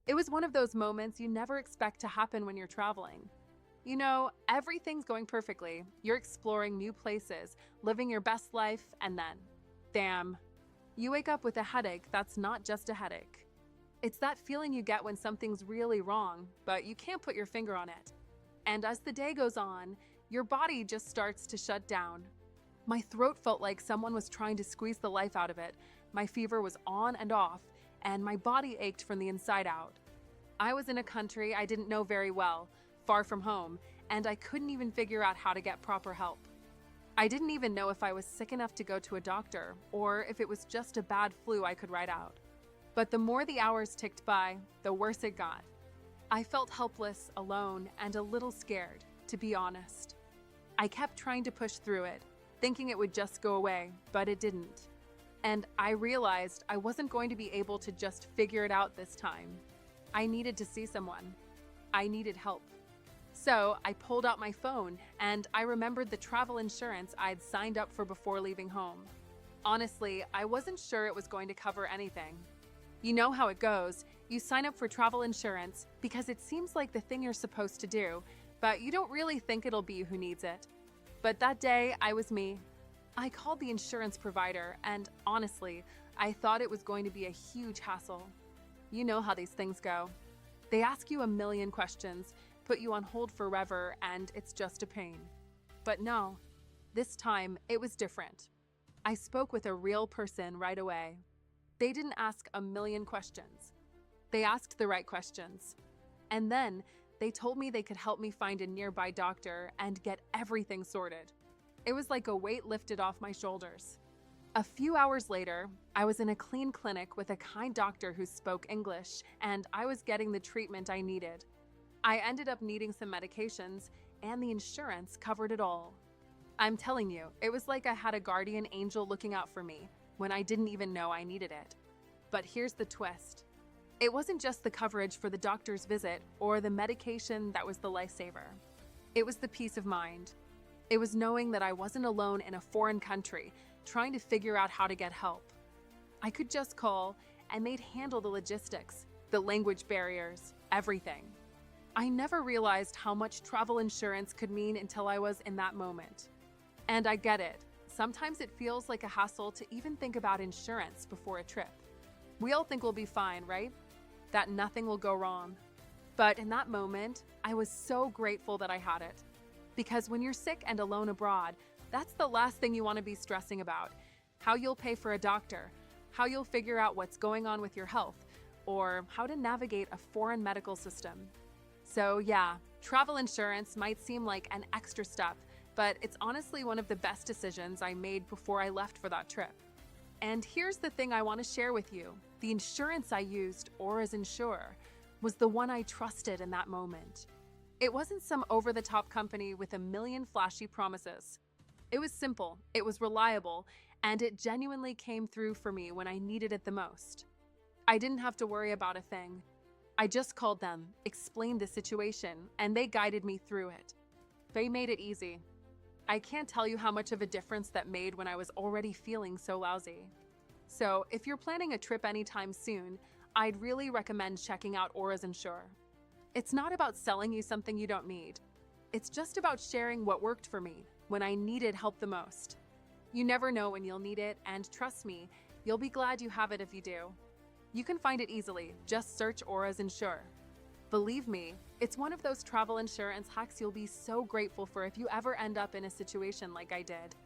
It was one of those moments you never expect to happen when you're traveling. Everything's going perfectly. You're exploring new places, living your best life, and then, damn, you wake up with a headache that's not just a headache. It's that feeling you get when something's really wrong, but you can't put your finger on it. And as the day goes on, your body just starts to shut down. My throat felt like someone was trying to squeeze the life out of it. My fever was on and off, and my body ached from the inside out. I was in a country I didn't know very well, far from home, and I couldn't even figure out how to get proper help. I didn't even know if I was sick enough to go to a doctor, or if it was just a bad flu I could ride out. But the more the hours ticked by, the worse it got. I felt helpless, alone, and a little scared, to be honest. I kept trying to push through it, thinking it would just go away, but it didn't. And I realized I wasn't going to be able to just figure it out this time. I needed to see someone. I needed help. So I pulled out my phone, and I remembered the travel insurance I'd signed up for before leaving home. Honestly, I wasn't sure it was going to cover anything. You know how it goes. You sign up for travel insurance because it seems like the thing you're supposed to do, but you don't really think it'll be you who needs it. But that day, I was me. I called the insurance provider, and honestly, I thought it was going to be a huge hassle. You know how these things go. They ask you a million questions, put you on hold forever, and it's just a pain. But no, this time it was different. I spoke with a real person right away. They didn't ask a million questions. They asked the right questions. And then they told me they could help me find a nearby doctor and get everything sorted. It was like a weight lifted off my shoulders. A few hours later, I was in a clean clinic with a kind doctor who spoke English, and I was getting the treatment I needed. I ended up needing some medications, and the insurance covered it all. I'm telling you, it was like I had a guardian angel looking out for me when I didn't even know I needed it. But here's the twist. It wasn't just the coverage for the doctor's visit or the medication that was the lifesaver. It was the peace of mind. It was knowing that I wasn't alone in a foreign country trying to figure out how to get help. I could just call, and they'd handle the logistics, the language barriers, everything. I never realized how much travel insurance could mean until I was in that moment. And I get it. Sometimes it feels like a hassle to even think about insurance before a trip. We all think we'll be fine, right? That nothing will go wrong. But in that moment, I was so grateful that I had it. Because when you're sick and alone abroad, that's the last thing you want to be stressing about. How you'll pay for a doctor, how you'll figure out what's going on with your health, or how to navigate a foreign medical system. So yeah, travel insurance might seem like an extra step, but it's honestly one of the best decisions I made before I left for that trip. And here's the thing I want to share with you. The insurance I used, Aura's insurer, was the one I trusted in that moment. It wasn't some over-the-top company with a million flashy promises. It was simple, it was reliable, and it genuinely came through for me when I needed it the most. I didn't have to worry about a thing. I just called them, explained the situation, and they guided me through it. They made it easy. I can't tell you how much of a difference that made when I was already feeling so lousy. So, if you're planning a trip anytime soon, I'd really recommend checking out Aura's Insure. It's not about selling you something you don't need. It's just about sharing what worked for me when I needed help the most. You never know when you'll need it, and trust me, you'll be glad you have it if you do. You can find it easily. Just search Aura's Insure. Believe me, it's one of those travel insurance hacks you'll be so grateful for if you ever end up in a situation like I did.